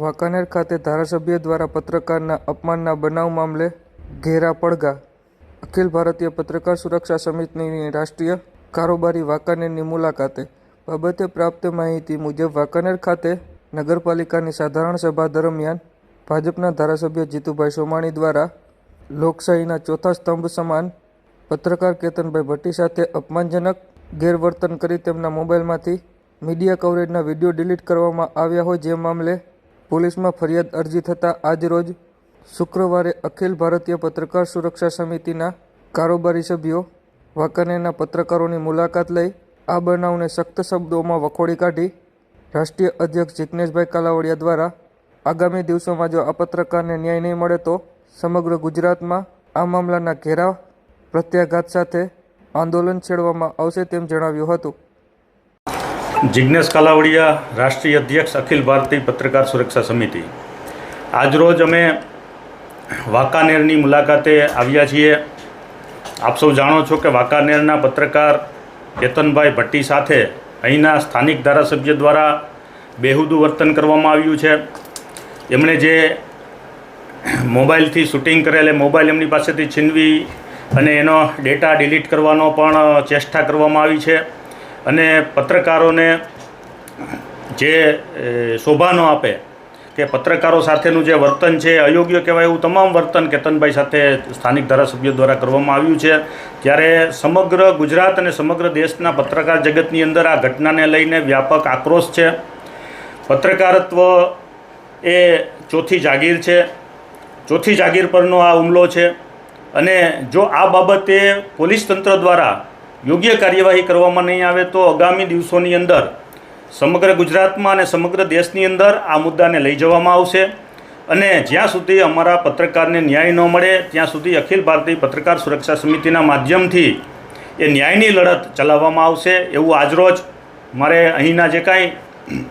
વાંકાનેર ખાતે ધારાસભ્ય દ્વારા પત્રકારના અપમાનના બનાવ મામલે ઘેરા પડઘા. અખિલ ભારતીય પત્રકાર સુરક્ષા સમિતિની રાષ્ટ્રીય કારોબારી વાંકાનેરની મુલાકાતે. બાબતે પ્રાપ્ત માહિતી મુજબ વાંકાનેર ખાતે નગરપાલિકાની સાધારણ સભા દરમિયાન ભાજપના ધારાસભ્ય જીતુભાઈ સોમાણી દ્વારા લોકશાહીના ચોથા સ્તંભ સમાન પત્રકાર કેતનભાઈ ભટ્ટી સાથે અપમાનજનક ગેરવર્તન કરી તેમના મોબાઈલમાંથી મીડિયા કવરેજના વિડીયો ડિલીટ કરવામાં આવ્યા હોય, જે મામલે પોલીસમાં ફરિયાદ અરજી થતાં આજરોજ શુક્રવારે અખિલ ભારતીય પત્રકાર સુરક્ષા સમિતિના કારોબારી સભ્યો વાંકાનેરના પત્રકારોની મુલાકાત લઈ આ બનાવને સખ્ત શબ્દોમાં વખોડી કાઢી રાષ્ટ્રીય અધ્યક્ષ જિગ્નેશભાઈ કાલાવડિયા દ્વારા આગામી દિવસોમાં જો આ પત્રકારને ન્યાય નહીં મળે તો સમગ્ર ગુજરાતમાં આ મામલાના ઘેરા પ્રત્યાઘાત સાથે આંદોલન છેડવામાં આવશે તેમ જણાવ્યું હતું. જિગ્નેશ કાલાવડિયા, રાષ્ટ્રીય અધ્યક્ષ અખિલ ભારતીય પત્રકાર સુરક્ષા સમિતિ. આજરોજ અમે વાંકાનેરની મુલાકાતે આવ્યા છીએ. આપ સૌ જાણો છો કે વાંકાનેરના પત્રકાર કેતનભાઈ ભટ્ટી સાથે અહીંના સ્થાનિક ધારાસભ્ય દ્વારા બેહુદું વર્તન કરવામાં આવ્યું છે. એમણે જે મોબાઈલથી શૂટિંગ કરેલ મોબાઈલ એમની પાસેથી છીનવી અને એનો ડેટા ડિલીટ કરવાનો પણ ચેષ્ટા કરવામાં આવી છે. અને પત્રકારોને જે શોભા ન આપે કે પત્રકારો સાથેનું જે વર્તન છે અયોગ્ય કહેવાય એવું તમામ વર્તન કેતનભાઈ સાથે સ્થાનિક ધારાસભ્યો દ્વારા કરવામાં આવ્યું છે. ત્યારે સમગ્ર ગુજરાત અને સમગ્ર દેશના પત્રકાર જગતની અંદર આ ઘટનાને લઈને વ્યાપક આક્રોશ છે. પત્રકારત્વ એ ચોથી જાગીર છે. ચોથી જાગીર પરનો આ હુમલો છે. અને જો આ બાબતે પોલીસ તંત્ર દ્વારા યોગ્ય કાર્યવાહી કરવામાં નહીં આવે તો આગામી દિવસોની અંદર સમગ્ર ગુજરાતમાં અને સમગ્ર દેશની અંદર આ મુદ્દાને લઈ જવામાં આવશે. અને જ્યાં સુધી અમારા પત્રકારને ન્યાય ન મળે ત્યાં સુધી અખિલ ભારતીય પત્રકાર સુરક્ષા સમિતિના માધ્યમથી એ ન્યાયની લડત ચલાવવામાં આવશે એવું આજરોજ મારે અહીંના જે કાંઈ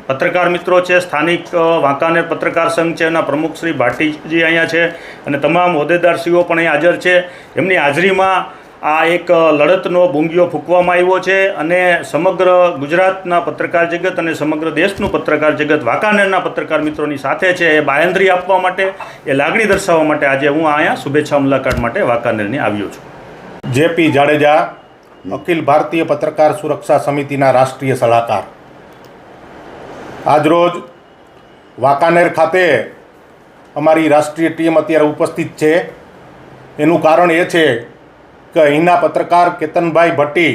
પત્રકાર મિત્રો છે, સ્થાનિક વાંકાનેર પત્રકાર સંઘ છે, એના પ્રમુખ શ્રી ભાટીજી અહીંયા છે અને તમામ હોદ્દેદારશ્રીઓ પણ અહીં હાજર છે. એમની હાજરીમાં આ એક લડતનો ભૂંગિયો ફૂંકવામાં આવ્યો છે. અને સમગ્ર ગુજરાતના પત્રકાર જગત અને સમગ્ર દેશનું પત્રકાર જગત વાંકાનેરના પત્રકાર મિત્રોની સાથે છે. એ બાંહેધરી આપવા માટે, એ લાગણી દર્શાવવા માટે આજે હું અહીંયા શુભેચ્છા મુલાકાત માટે વાંકાનેરની આવ્યો છું. જેપી જાડેજા, અખિલ ભારતીય પત્રકાર સુરક્ષા સમિતિના રાષ્ટ્રીય સલાહકાર. આજરોજ વાંકાનેર ખાતે અમારી રાષ્ટ્રીય ટીમ અત્યારે ઉપસ્થિત છે. એનું કારણ એ છે કે અહીંના પત્રકાર કેતનભાઈ ભટ્ટી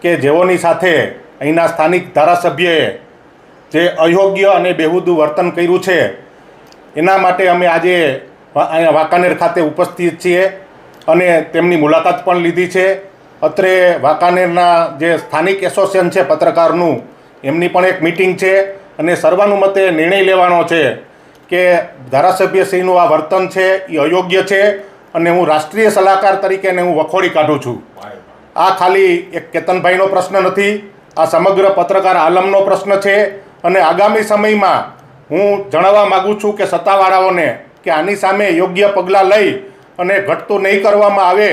કે જેઓની સાથે અહીંના સ્થાનિક ધારાસભ્યએ જે અયોગ્ય અને બેહુદું વર્તન કર્યું છે એના માટે અમે આજે અહીંયા વાંકાનેર ખાતે ઉપસ્થિત છીએ અને તેમની મુલાકાત પણ લીધી છે. અત્રે વાંકાનેરના જે સ્થાનિક એસોસિએશન છે પત્રકારનું, એમની પણ એક મિટિંગ છે અને સર્વાનુમતે નિર્ણય લેવાનો છે કે ધારાસભ્યશ્રીનું આ વર્તન છે એ અયોગ્ય છે અને હું રાષ્ટ્રીય સલાહકાર તરીકે હું વખોડી કાઢું છું. આ ખાલી એક કેતનભાઈનો પ્રશ્ન નથી, આ સમગ્ર પત્રકાર આલમનો પ્રશ્ન છે. અને આગામી સમયમાં હું જણાવવા માગું છું કે સત્તાવાળાઓને કે આની સામે યોગ્ય પગલાં લઈ અને ઘટતું નહીં કરવામાં આવે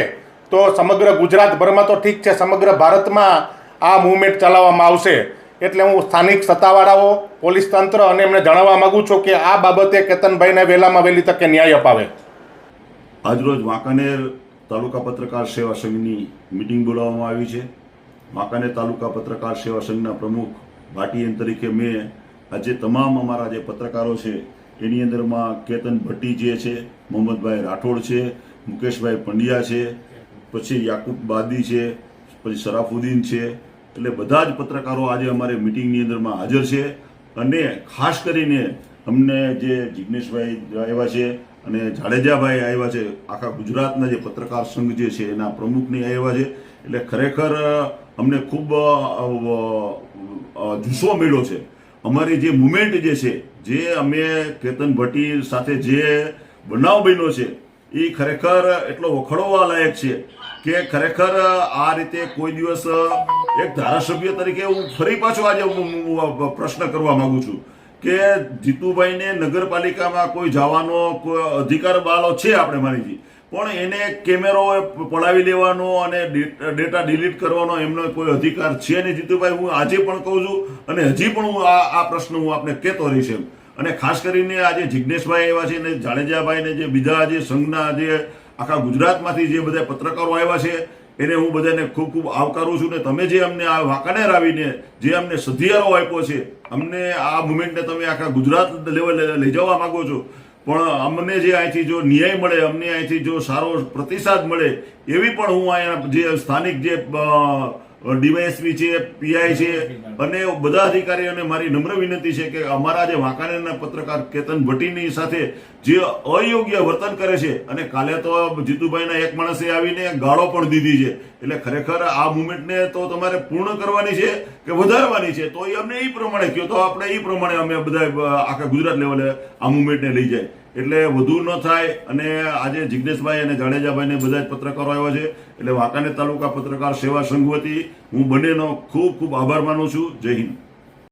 તો સમગ્ર ગુજરાતભરમાં તો ઠીક છે, સમગ્ર ભારતમાં આ મૂવમેન્ટ ચલાવવામાં આવશે. એટલે હું સ્થાનિક સત્તાવાળાઓ, પોલીસ તંત્ર અને એમને જણાવવા માગું છું કે આ બાબતે કેતનભાઈને વહેલામાં વહેલી તકે ન્યાય અપાવે. આજરોજ વાંકાનેર તાલુકા પત્રકાર સેવા સંઘની મિટિંગ બોલાવવામાં આવી છે. વાંકાનેર તાલુકા પત્રકાર સેવા સંઘના પ્રમુખ ભાટીએન તરીકે મેં આજે તમામ અમારા જે પત્રકારો છે એની અંદરમાં કેતન ભટ્ટી જે છે, મોહમ્મદભાઈ રાઠોડ છે, મુકેશભાઈ પંડ્યા છે, પછી યાકુબ બાદી છે, પછી શરાફુદ્દીન છે, એટલે બધા જ પત્રકારો આજે અમારે મિટિંગની અંદરમાં હાજર છે. અને ખાસ કરીને અમને જે જિગ્નેશભાઈ આવ્યા છે અને જાડેજાભાઈ આવ્યા છે, આખા ગુજરાતના જે પત્રકાર સંઘ જે છે એના પ્રમુખની આવ્યા છે. એટલે ખરેખર અમને ખૂબ જુસ્સો મળ્યો છે. અમારી જે મુવમેન્ટ જે છે, જે અમે કેતન ભટ્ટી સાથે જે બનાવ બન્યો છે એ ખરેખર એટલો વખોડવા લાયક છે કે ખરેખર આ રીતે કોઈ દિવસ એક ધારાસભ્ય તરીકે હું ફરી પાછો આજે પ્રશ્ન કરવા માગું છું કે જીતુભાઈને નગરપાલિકામાં કોઈ જવાનો કોઈ અધિકાર વાળો છે આપણે માનીએ, પણ એને કેમેરો પડાવી લેવાનો અને ડેટા ડિલીટ કરવાનો એમનો કોઈ અધિકાર છે નહીં. જીતુભાઈ, હું આજે પણ કહું છું અને હજી પણ હું આ પ્રશ્ન હું આપને કહેતો રહીશ. અને ખાસ કરીને આજે જિજ્ઞેશભાઈ આવ્યા છે અને જાડેજાભાઈ ને જે બીજા જે સંઘના જે આખા ગુજરાતમાંથી જે બધા પત્રકારો આવ્યા છે એને હું બધાને ખૂબ ખૂબ આવકારું છું ને તમે જે અમને આ વાંકાનેર આવીને જે અમને સધિયારો આપ્યો છે, અમને આ મુવમેન્ટને તમે આખા ગુજરાત લેવલે લઈ જવા માંગો છો, પણ અમને જે અહીંથી જો ન્યાય મળે, અમને અહીંથી જો સારો પ્રતિસાદ મળે એવી પણ હું અહીંયા જે સ્થાનિક જે ડીવાયએસપી છે, પીઆઈ છે અને બધા અધિકારીઓને મારી નમ્ર વિનંતી છે કે અમારા જે વાંકાનેરના પત્રકાર કેતન ભટ્ટીની સાથે જે અયોગ્ય વર્તન કરે છે, અને કાલે તો જીતુભાઈના એક માણસે આવીને ગાળો પણ દીધી છે, એટલે ખરેખર આ મુવમેન્ટને તો તમારે પૂર્ણ કરવાની છે કે વધારવાની છે, તો એ અમને એ પ્રમાણે કહો, તો આપણે એ પ્રમાણે અમે બધા આખા ગુજરાત લેવલે આ મુવમેન્ટને લઈ જાય, એટલે વધુ ન થાય. અને આજે જિજ્ઞેશભાઈ અને જાડેજાભાઈને બધા જ પત્રકારો આવ્યા છે, એટલે વાંકાનેર તાલુકા પત્રકાર સેવા સંઘ વતી હું બંનેનો ખૂબ ખૂબ આભાર માનું છું. જય હિન્દ.